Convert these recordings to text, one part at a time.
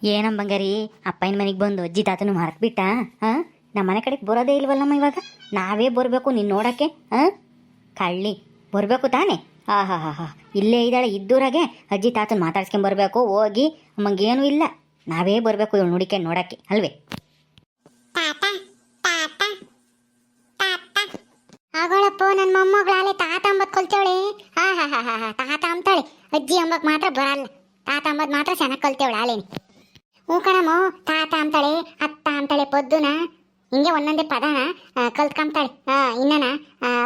ಏನಮ್ಮ ಬಂಗಾರಿ, ಅಪ್ಪನ ಮನೆಗೆ ಬಂದು ಅಜ್ಜಿ ತಾತನು ಮರ್ತ್ಬಿಟ್ಟ? ಹಾಂ, ನಮ್ಮ ಮನೆ ಕಡೆಗೆ ಬರೋದೇ ಇಲ್ವಲ್ಲಮ್ಮ ಇವಾಗ. ನಾವೇ ಬರಬೇಕು ನೀನು ನೋಡೋಕ್ಕೆ. ಹಾಂ, ಕಳ್ಳಿ ಬರಬೇಕು ತಾನೇ. ಹಾ ಹಾ ಹಾ, ಇಲ್ಲೇ ಇದ್ದಾಳೆ ಇದ್ದೂರಾಗೆ ಅಜ್ಜಿ ತಾತನ ಮಾತಾಡ್ಸ್ಕೊಂಬರ್ಬೇಕು. ಹೋಗಿ ಅಮ್ಮಂಗೇನೂ ಇಲ್ಲ, ನಾವೇ ಬರಬೇಕು ಇವಳು ನುಡಿಕೆ ನೋಡೋಕ್ಕೆ ಅಲ್ವೇ? ಆಗೋಳಪ್ಪ, ನನ್ನ ಮೊಮ್ಮಗಳಾಲೆ ತಾತ ಅಂಬತ್ ಕಲ್ತೇವಳೆ. ಹಾ ಹಾ ಹಾ ಹಾ ಹಾ, ತಾತ ಅಂತಾಳೆ. ಅಜ್ಜಿ ಅಂಬಕ್ ಮಾತ್ರ ಬರಲ್ಲ, ತಾತ ಅಂಬದ್ ಮಾತ್ರ ಚೆನ್ನಾಗಿ ಕಲ್ತೇವಳೆ ಆಲೇನಿ. ಹ್ಞೂ ಕಣಮ್ಮ, ತಾತ ಅಂತಾಳೆ, ಅತ್ತ ಅಂತಾಳೆ, ಪೊದ್ದುನ ಹಿಂಗೆ ಒಂದೊಂದೇ ಪದನ ಕಲ್ತ್ಕೊಂತಾಳೆ. ಇನ್ನನ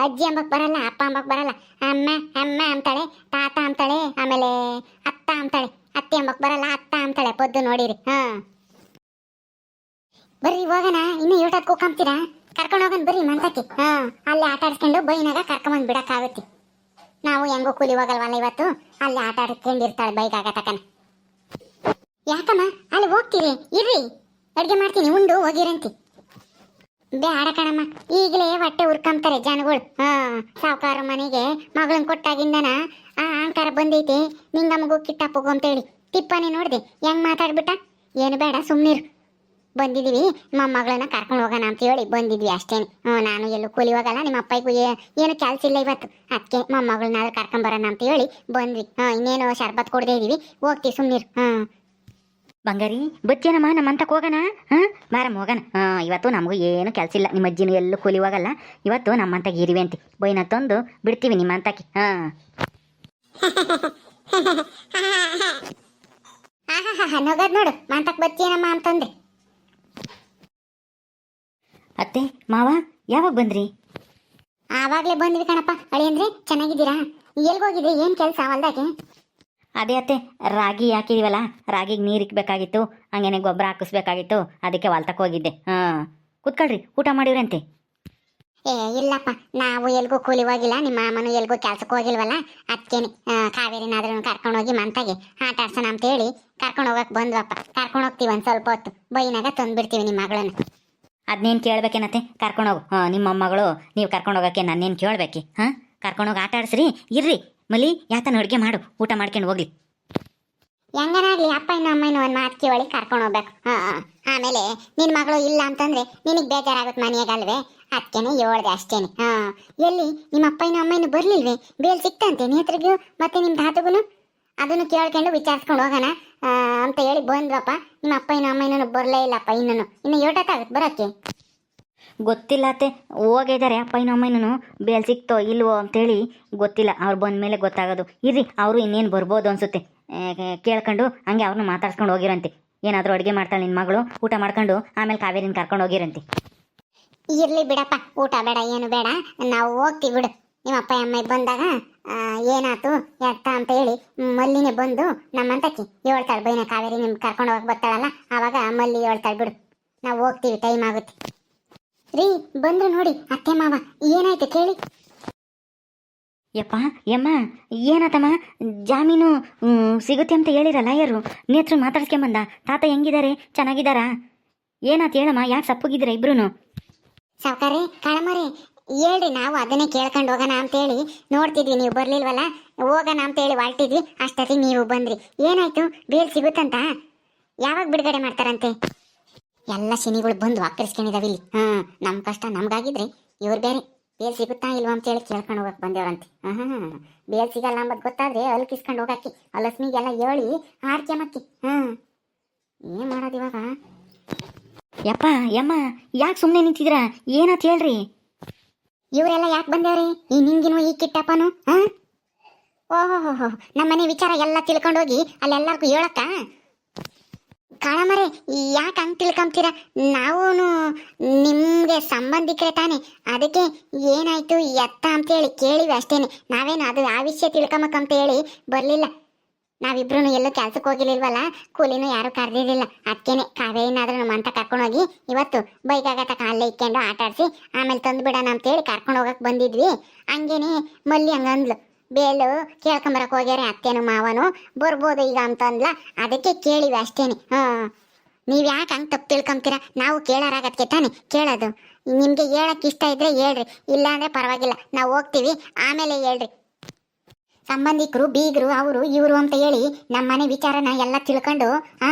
ಅಜ್ಜಿ ಅಂಬಕ್ ಬರಲ್ಲ, ಅಪ್ಪ ಅಂಬಕ್ ಬರಲ್ಲ. ಅಮ್ಮ ಅಮ್ಮ ಅಂತಾಳೆ, ತಾತ ಅಂತಾಳೆ, ಆಮೇಲೆ ಅತ್ತ ಅಂತಾಳೆ. ಅತ್ತೆ ಅಂಬಕ್ ಬರಲ್ಲ, ಅತ್ತ ಅಂತಾಳೆ, ಪೊದ್ದು ನೋಡಿರಿ. ಬರ್ರಿ ಹೋಗಣ, ಇನ್ನು ಊಟಕ್ಕೆ ಕೂಕಂತೀರಾ? ಕರ್ಕೊಂಡು ಹೋಗೋಣ ಬರ್ರಿ ಮಂತಕ್ಕೆ. ಅಲ್ಲೇ ಆಟ ಆಡ್ಸ್ಕೊಂಡು ಬೈನಾಗ ಕರ್ಕೊಂಬಂದು ಬಿಡಕ್ಕಾಗುತ್ತೆ. ನಾವು ಹೆಂಗೋ ಕೂಲಿ ಹೋಗಲ್ವಲ್ಲ ಇವತ್ತು, ಅಲ್ಲೇ ಆಟ ಆಡ್ಕೊಂಡಿರ್ತಾಳೆ ಬೈಗಾಗ ತಕನ. ಯಾಕಮ್ಮ ಅಲ್ಲಿ ಹೋಗ್ತೀರಿ? ಇರ್ರಿ, ಅಡ್ಗೆ ಮಾಡ್ತೀನಿ, ಉಂಡು ಹೋಗಿರಂತಿ. ಬೇಡ ಕಣಮ್ಮ, ಈಗಲೇ ಹೊಟ್ಟೆ ಉರ್ಕೊಂತಾರೆ ಜನಗಳು. ಸಾವುಕಾರ ಮನೆಗೆ ಮಗಳನ್ನ ಕೊಟ್ಟಾಗಿಂದನ ಅಹಂಕಾರ ಬಂದೈತೆ. ನಿಂಗ ಮಗು ಕಿಟ್ಟಪ್ಪಗು ಅಂತೇಳಿ ತಿಪ್ಪನೆ ನೋಡ್ದೆ ಹೆಂಗ್ ಮಾತಾಡ್ಬಿಟ್ಟ. ಏನು ಬೇಡ ಸುಮ್ನಿರು. ಬಂದಿದ್ದೀವಿ, ಮೊಮ್ಮಗಳನ್ನ ಕರ್ಕೊಂಡು ಹೋಗೋಣ ಅಂತ ಹೇಳಿ ಬಂದಿದ್ವಿ ಅಷ್ಟೇನೆ. ನಾನು ಎಲ್ಲೂ ಕೂಲಿ ಹೋಗಲ್ಲ, ನಿಮ್ಮ ಅಪ್ಪಗೂ ಏನು ಕೆಲಸ ಇಲ್ಲ ಇವತ್ತು, ಅದಕ್ಕೆ ಮೊಮ್ಮಗಳನ್ನ ಕರ್ಕೊಂಬರೋಣ ಅಂತ ಹೇಳಿ ಬಂದ್ವಿ. ಇನ್ನೇನು ಶರ್ಬತ್ ಕೊಡದೇ ಇದೀವಿ, ಹೋಗ್ತೀವಿ ಸುಮ್ನಿರು. ಬಂಗಾರಿ ಬಚ್ಚೇನಮ್ಮ, ನಮ್ಮಂತಕ್ಕೆ ಹೋಗೋಣ. ಹಾಂ ಬಾರಮ್ಮ ಹೋಗೋಣ. ಇವತ್ತು ನಮಗೂ ಏನು ಕೆಲಸ ಇಲ್ಲ, ನಿಮ್ಮ ಅಜ್ಜಿನೂ ಎಲ್ಲೂ ಕೂಲಿ ಹೋಗಲ್ಲ. ಇವತ್ತು ನಮ್ಮಂತಾಗ ಇರಿವೆ ಅಂತಿ ಬೈನ ತಂದು ಬಿಡ್ತೀವಿ ನಿಮ್ಮಂತಕ್ಕೆ. ನಗದ್ ನೋಡು, ಮಂತಕ್ ಬಚ್ಚೇನಮ್ಮ ಅಂತಂದ್ರೆ. ಅತ್ತೆ ಮಾವ ಯಾವಾಗ ಬಂದ್ರಿ? ಆವಾಗಲೇ ಬಂದ್ವಿ ಕಣಪ್ಪ. ಅಳಿ ಅಂದ್ರೆ ಚೆನ್ನಾಗಿದ್ದೀರಾ? ಎಲ್ಗೋಗಿದ್ರಿ, ಏನು ಕೆಲಸ ಹೊಲ್ದಾಗೆ? ಅದೇ ಅತ್ತೆ, ರಾಗಿ ಹಾಕಿದೀವಲ್ಲ, ರಾಗಿಗೆ ನೀರು ಇಕ್ಬೇಕಾಗಿತ್ತು, ಹಂಗೇನೆ ಗೊಬ್ಬರ ಹಾಕಿಸ್ಬೇಕಾಗಿತ್ತು, ಅದಕ್ಕೆ ಹೊಲ್ತಕ್ಕೆ ಹೋಗಿದ್ದೆ. ಕೂತ್ಕೊಳ್ರಿ, ಊಟ ಮಾಡಿವ್ರಂತೆ. ಇಲ್ಲಪ್ಪ, ನಾವು ಎಲ್ಗೂ ಕೂಲಿ ಹೋಗಿಲ್ಲ, ನಿಮ್ಮ ಮಾಮನು ಎಲ್ಗೂ ಕೆಲ್ಸಕ್ಕೆ ಹೋಗಿಲ್ವಲ್ಲ, ಅದಕ್ಕೇನೆ ಕಾವೇರಿನಾದ್ರೂ ಕರ್ಕೊಂಡು ಹೋಗಿ ಮಂತಾಗೆ ಆಟ ಆಡ್ಸೋಣ ಅಂತ ಹೇಳಿ ಕರ್ಕೊಂಡು ಹೋಗಕ್ಕೆ ಬಂದ್ವಪ್ಪ. ಕರ್ಕೊಂಡು ಹೋಗ್ತೀವಿ ಒಂದು ಸ್ವಲ್ಪ ಹೊತ್ತು, ಬೈನಾಗ ತಂದುಬಿಡ್ತೀವಿ ನಿಮ್ಮ ಮಗಳನ್ನ. ಅದನ್ನೇನು ಕೇಳ್ಬೇಕೇನತ್ತೆ? ಕರ್ಕೊಂಡೋಗು. ನಿಮ್ಮ ಮೊಮ್ಮಗಳು ನೀವು ಕರ್ಕೊಂಡು ಹೋಗೋಕ್ಕೆ ನನ್ನೇನು ಕೇಳಬೇಕಿ? ಕರ್ಕೊಂಡೋಗಿ ಆಟ ಆಡಿಸ್ರಿ. ಇರ್ರಿ ಮಲಿ, ಯಾತನ ಅಡುಗೆ ಮಾಡು, ಊಟ ಮಾಡ್ಕೊಂಡು ಹೋಗ್ಲಿ. ಹೆಂಗನಾಗ್ಲಿ, ಅಪ್ಪ ಇನ್ನು ಅಮ್ಮ ಇನ್ನು ಒಂದು ಮಾತು ಕೇಳಿ ಕರ್ಕೊಂಡು ಹೋಗ್ಬೇಕು. ಆಮೇಲೆ ನಿನ್ನ ಮಗಳು ಇಲ್ಲ ಅಂತಂದ್ರೆ ನಿನಗೆ ಬೇಜಾರಾಗುತ್ತೆ ಮನೆಯಾಗಲ್ವೇ, ಅದಕ್ಕೇನೆ ಹೇಳ್ದೆ ಅಷ್ಟೇನೆ. ಎಲ್ಲಿ ನಿಮ್ಮ ಅಪ್ಪ ಇನ್ನು ಅಮ್ಮ ಇನ್ನು ಬರ್ಲಿಲ್ವೇ? ಬೇಲ್ ಸಿಕ್ತಂತೆ ನೇತ್ರಿಗೂ ಮತ್ತೆ ನಿಮ್ಮ ತಾತಗೂ. ಅದನ್ನು ಕೇಳ್ಕೊಂಡು ವಿಚಾರಿಸ್ಕೊಂಡು ಹೋಗೋಣ ಅಂತ ಹೇಳಿ ಬಂದ್ವಪ್ಪ. ನಿಮ್ಮ ಅಪ್ಪ ಇನ್ನು ಅಮ್ಮ ಇನ್ನೂ ಬರಲೇ ಇಲ್ಲಪ್ಪ. ಇನ್ನು ಏಟಾಗುತ್ತೆ ಬರೋಕ್ಕೆ? ಗೊತ್ತಿಲ್ಲ ಅತ್ತೆ, ಹೋಗಿದ್ದಾರೆ ಅಪ್ಪ ಇನ್ನೂ ಅಮ್ಮ ಇನ್ನೂ. ಬೇಲ್ ಸಿಕ್ತೋ ಇಲ್ವೋ ಅಂತೇಳಿ ಗೊತ್ತಿಲ್ಲ, ಅವ್ರು ಬಂದ ಮೇಲೆ ಗೊತ್ತಾಗೋದು. ಇರ್ರಿ, ಅವರು ಇನ್ನೇನು ಬರ್ಬೋದು ಅನ್ಸುತ್ತೆ. ಕೇಳ್ಕೊಂಡು ಹಂಗೆ ಅವ್ರನ್ನ ಮಾತಾಡ್ಸ್ಕೊಂಡು ಹೋಗಿರಂತೆ. ಏನಾದರೂ ಅಡುಗೆ ಮಾಡ್ತಾಳೆ ನಿನ್ನ ಮಗಳು, ಊಟ ಮಾಡ್ಕೊಂಡು ಆಮೇಲೆ ಕಾವೇರಿನ ಕರ್ಕೊಂಡು ಹೋಗಿರಂತೆ. ಇರ್ಲಿ ಬಿಡಪ್ಪ, ಊಟ ಬೇಡ ಏನು ಬೇಡ, ನಾವು ಹೋಗ್ತೀವಿ ಬಿಡು. ನಿಮ್ಮ ಅಪ್ಪ ಅಮ್ಮ ಬಂದಾಗ ಏನಾಯ್ತು ಎತ್ತ ಅಂತ ಹೇಳಿ ಮಲ್ಲಿನೇ ಬಂದು ನಮ್ಮಂತಕ್ಕೆ ಹೇಳ್ತಾಳೆ. ಬೈನ ಕಾವೇರಿ ನಿಮ್ಗೆ ಕರ್ಕೊಂಡು ಹೋಗಕ್ಕೆ ಬರ್ತಾಳಲ್ಲ, ಆವಾಗ ಮಲ್ಲಿ ಹೇಳ್ತಾಳೆ ಬಿಡು, ನಾವು ಹೋಗ್ತೀವಿ, ಟೈಮ್ ಆಗುತ್ತೆ. ರೀ ಬಂದ್ರು ನೋಡಿ ಅತ್ತೆ ಮಾವ, ಏನಾಯ್ತು ಕೇಳಿ. ಯಪ್ಪ ಯಮ್ಮ, ಏನಾತಮ್ಮ? ಜಾಮೀನು ಸಿಗುತ್ತೆ ಅಂತ ಹೇಳಿರಲ್ಲ ಯಾರು? ನೇತ್ರ ಮಾತಾಡ್ಸ್ಕೊಂಬಂದ. ತಾತ ಹೆಂಗಿದ್ದಾರೆ, ಚೆನ್ನಾಗಿದ್ದಾರಾ? ಏನಾಯ್ತು ಹೇಳಮ್ಮ, ಯಾಕೆ ಸಪ್ಪಗಿದ್ದೀರಾ ಇಬ್ರು? ಸಾವುಕಾರಿ ಕಾಳಮರಿ ಹೇಳ್ರಿ, ನಾವು ಅದನ್ನೇ ಕೇಳ್ಕೊಂಡು ಹೋಗೋಣ ಅಂತೇಳಿ ನೋಡ್ತಿದ್ವಿ, ನೀವು ಬರ್ಲಿಲ್ವಲ್ಲ, ಹೋಗೋಣ ಅಂತೇಳಿ ಹೊರಟಿದ್ವಿ. ಅಷ್ಟೊತ್ತಿಗೆ ನೀವು ಬಂದ್ರಿ. ಏನಾಯ್ತು? ಬೇಲ್ ಸಿಗುತ್ತಂತ? ಯಾವಾಗ ಬಿಡುಗಡೆ ಮಾಡ್ತಾರಂತೆ? ಎಲ್ಲ ಶನಿಗಳು ಬಂದು ಆಕರಿಸ್ಕೊಂಡಿದಾವೆ ಇಲ್ಲಿ. ನಮ್ಮ ಕಷ್ಟ ನಮ್ಗಾಗಿದ್ರೆ ಇವ್ರು ಬೇರೆ ಬೇಲ್ ಸಿಗುತ್ತಾ ಇಲ್ವಾ ಅಂತೇಳಿ ಕೇಳ್ಕೊಂಡು ಹೋಗಕ್ಕೆ ಬಂದೇವ್ರಂತೆ. ಬೇಲ್ ಸಿಗಲ್ಲ ಅಂಬದು ಗೊತ್ತಾದ್ರೆ ಅಲ್ಕಿಸ್ಕೊಂಡು ಹೋಗಕ್ಕೆ ಅಲಸ್ಮಿಗೆಲ್ಲ ಹೇಳಿ ಆಡ್ಕೆಮಕ್ಕಿ. ಏನು ಮಾಡೋದು ಇವಾಗ? ಯಪ್ಪ ಯಮ್ಮ, ಯಾಕೆ ಸುಮ್ಮನೆ ನಿಂತಿದ್ದೀರಾ? ಏನಾಯ್ತು ಹೇಳ್ರಿ. ಇವರೆಲ್ಲ ಯಾಕೆ ಬಂದೇವ್ರಿ? ಈ ನಿಂಗಿನೂ ಈ ಕಿಟ್ಟಪ್ಪನು? ಓಹೋ, ನಮ್ಮನೆ ವಿಚಾರ ಎಲ್ಲ ತಿಳ್ಕೊಂಡೋಗಿ ಅಲ್ಲೆಲ್ಲರಿಗೂ ಹೇಳಕ್ಕ? ಕಾಳಮರೆ, ಯಾಕೆ ಹಂಗೆ ತಿಳ್ಕೊಂತೀರ? ನಾವು ನಿಮಗೆ ಸಂಬಂಧಿಕರೇ ತಾನೆ, ಅದಕ್ಕೆ ಏನಾಯ್ತು ಎತ್ತ ಅಂತೇಳಿ ಕೇಳಿವಿ ಅಷ್ಟೇನೆ. ನಾವೇನು ಅದು ಆ ವಿಷಯ ತಿಳ್ಕೊಂಬಕ್ಕಂತ ಹೇಳಿ ಬರಲಿಲ್ಲ. ನಾವಿಬ್ರು ಎಲ್ಲೂ ಕೆಲ್ಸಕ್ಕೆ ಹೋಗಿರ್ಲಿಲ್ವಲ್ಲ, ಕೂಲಿನೂ ಯಾರು ಕರೆದಿರಲಿಲ್ಲ. ಅದಕ್ಕೇನೆ ಕಾವೇರಿನಾದ್ರೂ ಮಂತ ಕರ್ಕೊಂಡೋಗಿ ಇವತ್ತು ಬೈಗಾಗತ್ತ ಅಲ್ಲೇ ಇಕ್ಕೊಂಡು ಆಟ ಆಡಿಸಿ ಆಮೇಲೆ ತಂದುಬಿಡೋಣ ಅಂತೇಳಿ ಕರ್ಕೊಂಡು ಹೋಗಕ್ಕೆ ಬಂದಿದ್ವಿ. ಹಂಗೇನೆ ಮಲ್ಲಿ ಹಂಗಂದ್ಲು, ಬೇಲು ಕೇಳ್ಕೊಂಬರಕ್ಕೆ ಹೋಗ್ಯಾರೆ ಅತ್ತೇನು ಮಾವನು, ಬರ್ಬೋದು ಈಗ ಅಂತಂದ್ಲ, ಅದಕ್ಕೆ ಕೇಳಿವಿ ಅಷ್ಟೇನೆ. ನೀವು ಯಾಕೆ ಹಂಗೆ ತಪ್ಪು ತಿಳ್ಕೊಂತೀರ? ನಾವು ಕೇಳೋರಾಗತ್ತೆ ತಾನೆ ಕೇಳೋದು. ನಿಮಗೆ ಹೇಳಕ್ಕೆ ಇಷ್ಟ ಇದ್ರೆ ಹೇಳ್ರಿ, ಇಲ್ಲಾಂದ್ರೆ ಪರವಾಗಿಲ್ಲ, ನಾವು ಹೋಗ್ತೀವಿ, ಆಮೇಲೆ ಹೇಳ್ರಿ. ಸಂಬಂಧಿಕರು ಬೀಗರು ಅವರು ಇವರು ಅಂತ ಹೇಳಿ ನಮ್ಮ ಮನೆ ವಿಚಾರನ ಎಲ್ಲ ತಿಳ್ಕೊಂಡು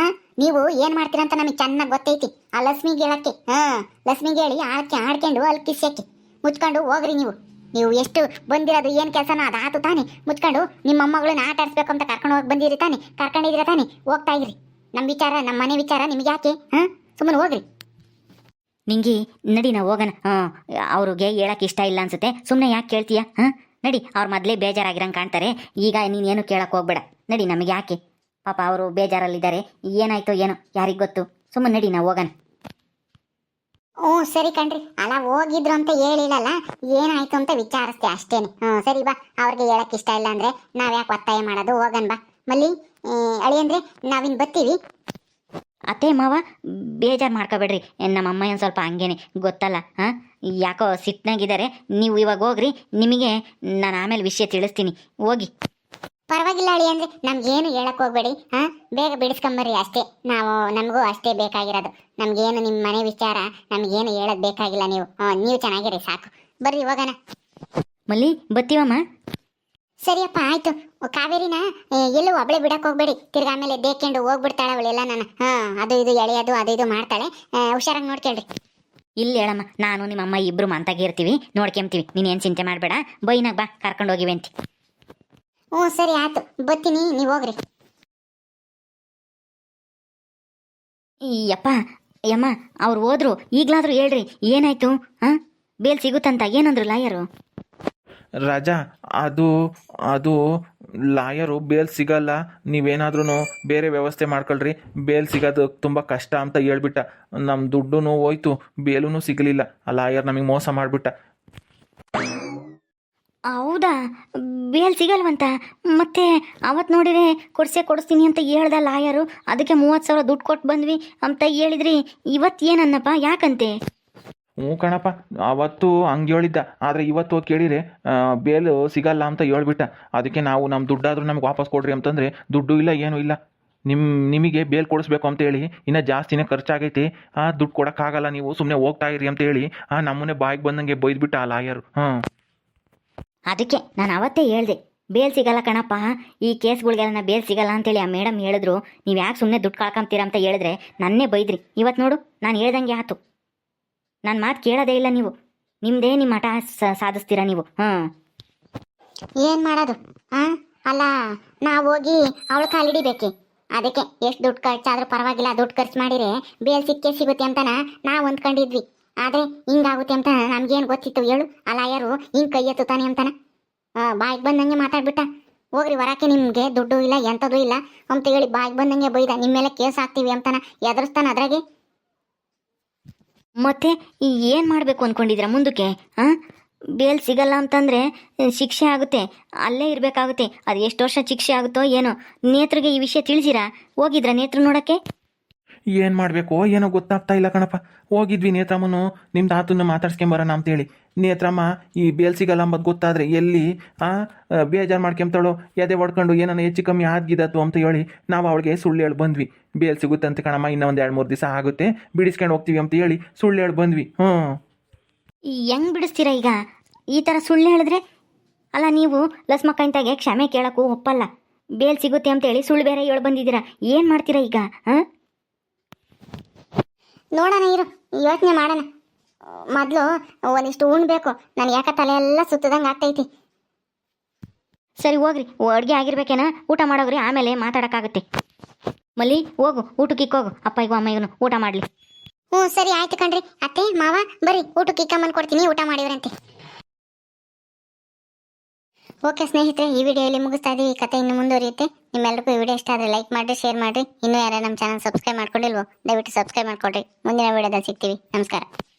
ನೀವು ಏನ್ ಮಾಡ್ತೀರಾ ಅಂತ ನಮಗೆ ಚೆನ್ನಾಗಿ ಗೊತ್ತೈತಿ ಆ ಲಕ್ಷ್ಮಿಗೆ ಹೇಳಕ್ಕೆ ಲಕ್ಷ್ಮಿಗೆ ಹೇಳಿ ಆಡ್ಕೊಂಡು ಅಲ್ಲಿ ಕಿಸ್ಸಕ್ಕೆ ಮುಚ್ಕೊಂಡು ಹೋಗ್ರಿ ನೀವು ಎಷ್ಟು ಬಂದಿರೋದು ಏನು ಕೆಲಸನ ಅದಾತು ತಾನೆ ಮುಚ್ಕೊಂಡು ನಿಮ್ಮ ಮೊಮ್ಮಗಳನ್ನ ಆಟ ಆಡಿಸ್ಬೇಕು ಅಂತ ಕರ್ಕೊಂಡು ಹೋಗಿ ಬಂದಿರಿ ತಾನೆ ಕರ್ಕೊಂಡಿದ್ದೀರಾ ತಾನೆ ಹೋಗ್ತಾ ಇದ್ರಿ ನಮ್ಮ ವಿಚಾರ ನಮ್ಮ ಮನೆ ವಿಚಾರ ನಿಮ್ಗೆ ಯಾಕೆ ಸುಮ್ಮನೆ ಹೋಗ್ರಿ. ನಿಂಗೆ ನಡಿ ನಾವು ಹೋಗೋಣ. ಅವ್ರಿಗೆ ಹೇಳಕ್ಕೆ ಇಷ್ಟ ಇಲ್ಲ ಅನ್ಸುತ್ತೆ, ಸುಮ್ಮನೆ ಯಾಕೆ ಕೇಳ್ತೀಯ? ನಡಿ, ಅವ್ರು ಮೊದಲೇ ಬೇಜಾರಾಗಿರಂಗೆ ಕಾಣ್ತಾರೆ, ಈಗ ನೀನೇನು ಕೇಳಕ್ಕೆ ಹೋಗ್ಬೇಡ. ನಡಿ, ನಮಗೆ ಯಾಕೆ ಪಾಪ, ಅವರು ಬೇಜಾರಲ್ಲಿದ್ದಾರೆ, ಏನಾಯ್ತೋ ಏನೋ ಯಾರಿಗೆ ಗೊತ್ತು. ಸುಮ್ಮನೆ ನಡಿ, ನಾವು ಹೋಗೋಣ. ಸರಿ ಕಣ್ರಿ, ಅಲ್ಲ ಹೋಗಿದ್ರು ಅಂತ ಹೇಳಿಲ್ಲಲ್ಲ, ಏನಾಯ್ತು ಅಂತ ವಿಚಾರಿಸ್ತೆ ಅಷ್ಟೇನೆ. ಸರಿ ಬಾ, ಅವ್ರಿಗೆ ಹೇಳಕ್ ಇಷ್ಟ ಇಲ್ಲ ಅಂದ್ರೆ ನಾವ್ ಯಾಕೆ ಒತ್ತಾಯ ಮಾಡೋದು, ಹೋಗನ್ ಬಾ. ಮಲ್ಲಿ ಅಳಿ ಅಂದ್ರೆ ನಾವಿನ್ ಬರ್ತೀವಿ. ಅತ್ತೆ ಮಾವ ಬೇಜಾರು ಮಾಡ್ಕೋಬೇಡ್ರಿ, ನಮ್ಮಮ್ಮ ಒಂದು ಸ್ವಲ್ಪ ಹಂಗೇನೆ ಗೊತ್ತಲ್ಲ, ಯಾಕೋ ಸಿಟ್ನಾಗಿದ್ದಾರೆ. ನೀವು ಇವಾಗ ಹೋಗ್ರಿ, ನಿಮಗೆ ನಾನು ಆಮೇಲೆ ವಿಷಯ ತಿಳಿಸ್ತೀನಿ, ಹೋಗಿ. ಪರವಾಗಿಲ್ಲ ಅಳಿ ಅಂದ್ರೆ ನಮ್ಗೇನು ಹೇಳಕ್ ಹೋಗ್ಬೇಡಿ, ಬೇಗ ಬಿಡಿಸ್ಕೊಂಬರ್ರಿ ಅಷ್ಟೇ. ನಮಗೂ ಅಷ್ಟೇ ಬೇಕಾಗಿರೋದು, ನಮ್ಗೇನು ನಿಮ್ಮ ಮನೆ ವಿಚಾರ ನಮ್ಗೇನು ಹೇಳಕ್ ಬೇಕಾಗಿಲ್ಲ. ನೀವು ಚೆನ್ನಾಗಿರಿ ಸಾಕು, ಬರ್ರಿ ಹೋಗೋಣ. ಮಲ್ಲಿ ಬತ್ತೀವಮ್ಮ. ಸರಿಯಪ್ಪ ಆಯ್ತು. ಕಾವೇರಿನ ಎಲ್ಲೂ ಒಬ್ಳೆ ಬಿಡಕ್ ಹೋಗ್ಬೇಡಿ, ತಿರ್ಗ ಆಮೇಲೆ ದೇಕೊಂಡು ಹೋಗ್ಬಿಡ್ತಾಳೆ ಅವಳೆಲ್ಲ. ನಾನು ಅದು ಇದು ಎಳೆಯೋದು ಅದು ಇದು ಮಾಡ್ತಾಳೆ, ಹುಷಾರಾಗಿ ನೋಡ್ಕೊಳ್ರಿ. ಇಲ್ಲಿ ಹೇಳಮ್ಮ, ನಾನು ನಿಮ್ಮಮ್ಮ ಇಬ್ರು ಮಂತಾಗಿ ಇರ್ತೀವಿ, ನೋಡ್ಕೊಂತೀವಿ, ನೀನೇನು ಚಿಂತೆ ಮಾಡಬೇಡ. ಬೈನಾಗ ಬಾ, ಕರ್ಕೊಂಡು ಹೋಗಿವೆ ಅಂತಿ. ಸರಿ ಆಯ್ತು, ಬರ್ತೀನಿ, ನೀವು ಹೋಗ್ರಿ. ಯಪ್ಪ ಯಮ್ಮ, ಅವ್ರು ಹೋದ್ರು, ಈಗಲಾದ್ರೂ ಹೇಳ್ರಿ ಏನಾಯ್ತು? ಬೇಲ್ ಸಿಗುತ್ತಂತ ಏನಂದ್ರು ಲಾಯರು? ರಾಜಾ, ಅದು ಲಾಯರು ಬೇಲ್ ಸಿಗಲ್ಲ, ನೀವೇನಾದ್ರೂ ಬೇರೆ ವ್ಯವಸ್ಥೆ ಮಾಡ್ಕೊಳ್ರಿ, ಬೇಲ್ ಸಿಗೋದು ತುಂಬ ಕಷ್ಟ ಅಂತ ಹೇಳ್ಬಿಟ್ಟ. ನಮ್ಮ ದುಡ್ಡು ಹೋಯ್ತು, ಬೇಲೂ ಸಿಗಲಿಲ್ಲ. ಆ ಲಾಯರ್ ನಮಗೆ ಮೋಸ ಮಾಡಿಬಿಟ್ಟ. ಹೌದಾ? ಬೇಲ್ ಸಿಗಲ್ವಂತ? ಮತ್ತೆ ಅವತ್ತು ನೋಡಿದ್ರೆ ಕೊಡಿಸ್ತೀನಿ ಅಂತ ಹೇಳ್ದ ಲಾಯರು, ಅದಕ್ಕೆ 30,000 ದುಡ್ಡು ಕೊಟ್ಟು ಬಂದ್ವಿ ಅಂತ ಹೇಳಿದ್ರಿ. ಇವತ್ತು ಏನನ್ನಪ್ಪ, ಯಾಕಂತೆ? ಕಣಪ್ಪ, ಅವತ್ತು ಹಂಗೆ ಹೇಳಿದ್ದ, ಆದರೆ ಇವತ್ತು ಹೋಗಿ ಕೇಳಿದರೆ ಬೇಲು ಸಿಗಲ್ಲ ಅಂತ ಹೇಳ್ಬಿಟ್ಟ. ಅದಕ್ಕೆ ನಾವು ನಮ್ಮ ದುಡ್ಡಾದರೂ ನಮ್ಗೆ ವಾಪಸ್ ಕೊಡ್ರಿ ಅಂತಂದರೆ ದುಡ್ಡು ಇಲ್ಲ, ಏನೂ ಇಲ್ಲ. ನಿಮಗೆ ಬೇಲ್ ಕೊಡಿಸ್ಬೇಕು ಅಂತ ಹೇಳಿ ಇನ್ನೂ ಜಾಸ್ತಿನೇ ಖರ್ಚಾಗೈತಿ, ದುಡ್ಡು ಕೊಡೋಕ್ಕಾಗಲ್ಲ, ನೀವು ಸುಮ್ಮನೆ ಹೋಗ್ತಾ ಇರಿ ಅಂತ ಹೇಳಿ ನಮ್ಮನ್ನೇ ಬಾಯಿಗೆ ಬಂದಂಗೆ ಬೈದ್ಬಿಟ್ಟ ಆ ಲಾಯರು. ಅದಕ್ಕೆ ನಾನು ಅವತ್ತೇ ಹೇಳ್ದೆ, ಬೇಲ್ ಸಿಗಲ್ಲ ಕಣಪ್ಪ, ಈ ಕೇಸ್ಗಳಿಗೆಲ್ಲ ಬೇಲ್ ಸಿಗಲ್ಲ ಅಂತೇಳಿ ಆ ಮೇಡಮ್ ಹೇಳಿದ್ರು. ನೀವು ಯಾಕೆ ಸುಮ್ಮನೆ ದುಡ್ಡು ಕಳ್ಕೊಂತೀರ ಅಂತ ಹೇಳಿದ್ರೆ ನನ್ನೇ ಬೈದ್ರಿ. ಇವತ್ತು ನೋಡು, ನಾನು ಹೇಳ್ದಂಗೆ ಆಯ್ತು. ನನ್ನ ಮಾತು ಕೇಳೋದೇ ಇಲ್ಲ ನೀವು, ನಿಮ್ಮದೇ ನಿಮ್ಮ ಆಟ ಸಾಧಿಸ್ತೀರಾ ನೀವು. ಏನು ಮಾಡೋದು? ಅಲ್ಲ, ನಾವು ಹೋಗಿ ಅವಳು ಕಾಲಿಡಿಬೇಕೆ, ಅದಕ್ಕೆ ಎಷ್ಟು ದುಡ್ಡು ಖರ್ಚಾದ್ರೂ ಪರವಾಗಿಲ್ಲ, ದುಡ್ಡು ಖರ್ಚು ಮಾಡಿದರೆ ಬೇಲ್ ಸಿಗುತ್ತೆ ಅಂತನ ನಾವು ಅಂದ್ಕೊಂಡಿದ್ವಿ. ಆದರೆ ಹಿಂಗಾಗುತ್ತೆ ಅಂತ ನಮ್ಗೇನು ಗೊತ್ತಿತ್ತು ಹೇಳು? ಆ ಲಾಯರು ಹಿಂಗೆ ಕೈ ಎತ್ತುತ್ತಾನೆ ಅಂತಾನ ಬಾಯಿಗೆ ಬಂದಂಗೆ ಮಾತಾಡ್ಬಿಟ್ಟ. ಹೋಗ್ರಿ ಹೊರಕ್ಕೆ, ನಿಮಗೆ ದುಡ್ಡು ಇಲ್ಲ ಎಂಥದ್ದು ಇಲ್ಲ ಅಂತ ಹೇಳಿ ಬಾಯಿಗೆ ಬಂದಂಗೆ ಬೈದ. ನಿಮ್ಮ ಮೇಲೆ ಕೇಸ್ ಹಾಕ್ತೀವಿ ಅಂತಾನ ಎದುರಿಸ್ತಾನೆ. ಅದ್ರಾಗೆ ಮತ್ತೆ ಏನು ಮಾಡಬೇಕು ಅಂದ್ಕೊಂಡಿದ್ದೀರಾ ಮುಂದಕ್ಕೆ? ಬೇಲ್ ಸಿಗಲ್ಲ ಅಂತಂದರೆ ಶಿಕ್ಷೆ ಆಗುತ್ತೆ, ಅಲ್ಲೇ ಇರಬೇಕಾಗುತ್ತೆ. ಅದು ಎಷ್ಟು ವರ್ಷ ಶಿಕ್ಷೆ ಆಗುತ್ತೋ ಏನೋ. ನೇತ್ರಿಗೆ ಈ ವಿಷಯ ತಿಳಿಸಿರಾ? ಹೋಗಿದ್ರಾ ನೇತ್ರ ನೋಡೋಕ್ಕೆ? ಏನು ಮಾಡಬೇಕು ಏನೋ ಗೊತ್ತಾಗ್ತಾ ಇಲ್ಲ ಕಣಪ್ಪ. ಹೋಗಿದ್ವಿ ನೇತ್ರಮ್ಮನು ನಿಮ್ಮ ತಾತನ್ನ ಮಾತಾಡ್ಸ್ಕೊಂಬರೋಣ ಅಂತೇಳಿ. ನೇತ್ರಮ್ಮ ಈ ಬೇಲ್ ಸಿಗಲ್ಲ ಅಂಬದು ಗೊತ್ತಾದರೆ ಎಲ್ಲಿ ಬೇಜಾರು ಮಾಡ್ಕೊಂತಾಳೋ, ಎದೆ ಹೊಡ್ಕೊಂಡು ಏನಾನ ಹೆಚ್ಚು ಕಮ್ಮಿ ಆಗಿದ್ದತ್ತು ಅಂತ ಹೇಳಿ ನಾವು ಅವಳಿಗೆ ಸುಳ್ಳು ಹೇಳಿ ಬಂದ್ವಿ. ಬೇಲ್ ಸಿಗುತ್ತಂತೆ ಕಣಮ್ಮ, ಇನ್ನೂ ಒಂದು 2-3 ದಿವಸ ಆಗುತ್ತೆ, ಬಿಡಿಸ್ಕೊಂಡು ಹೋಗ್ತೀವಿ ಅಂತ ಹೇಳಿ ಸುಳ್ಳು ಹೇಳಿ ಬಂದ್ವಿ. ಹೆಂಗೆ ಬಿಡಿಸ್ತೀರಾ ಈಗ ಈ ಥರ ಸುಳ್ಳು ಹೇಳಿದ್ರೆ? ಅಲ್ಲ, ನೀವು ಲಸ್ಮಕ್ಕಂತಾಗೆ ಕ್ಷಮೆ ಕೇಳೋಕ್ಕೂ ಒಪ್ಪಲ್ಲ, ಬೇಲ್ ಸಿಗುತ್ತೆ ಅಂತೇಳಿ ಸುಳ್ಳು ಬೇರೆ ಹೇಳಿ ಬಂದಿದ್ದೀರಾ. ಏನು ಮಾಡ್ತೀರಾ ಈಗ? ನೋಡೋಣ ಇರು, ಯೋಚನೆ ಮಾಡೋಣ. ಮೊದಲು ಒಂದಿಷ್ಟು ಉಣ್ಬೇಕು, ನಾನು ಯಾಕೆ ತಲೆ ಎಲ್ಲ ಸುತ್ತದಂಗೆ ಆಗ್ತೈತಿ. ಸರಿ ಹೋಗ್ರಿ, ಅಡುಗೆ ಆಗಿರ್ಬೇಕೇನ? ಊಟ ಮಾಡೋಗ್ರಿ, ಆಮೇಲೆ ಮಾತಾಡೋಕ್ಕಾಗುತ್ತೆ. ಮಲ್ಲಿ ಹೋಗು, ಊಟಕ್ಕೆ ಇಕ್ಕೋಗು, ಅಪ್ಪಗೂ ಅಮ್ಮಗೂ ಊಟ ಮಾಡಲಿ. ಸರಿ ಆಯ್ತು ಕಣ್ರಿ. ಅತ್ತೆ ಮಾವ ಬರ್ರಿ, ಊಟಕ್ಕೆ ಇಕ್ಕಮ್ಮನ್ ಕೊಡ್ತೀನಿ, ಊಟ ಮಾಡಿವ್ರಂತೆ. ಓಕೆ ಸ್ನೇಹಿತರೆ, ಈ ವಿಡಿಯೋಲಿ ಮುಗಿಸ್ತಾ ಇದ್ದೀವಿ. ಈ ಕತೆ ಇನ್ನು ಮುಂದುವರಿಯುತ್ತೆ. ನಿಮ್ಮೆಲ್ಲರಿಗೂ ಈ ವಿಡಿಯೋ ಇಷ್ಟ ಆದರೆ ಲೈಕ್ ಮಾಡಿರಿ, ಶೇರ್ ಮಾಡಿರಿ. ಇನ್ನೂ ಯಾರು ನಮ್ಮ ಚಾನಲ್ ಸಬ್ಸ್ಕ್ರೈಬ್ ಮಾಡ್ಕೊಂಡಿಲ್ವೋ ದಯವಿಟ್ಟು ಸಬ್ಸ್ಕ್ರೈಬ್ ಮಾಡ್ಕೊಡ್ರಿ. ಮುಂದಿನ ವಿಡಿಯೋದಲ್ಲಿ ಸಿಗ್ತೀವಿ. ನಮಸ್ಕಾರ.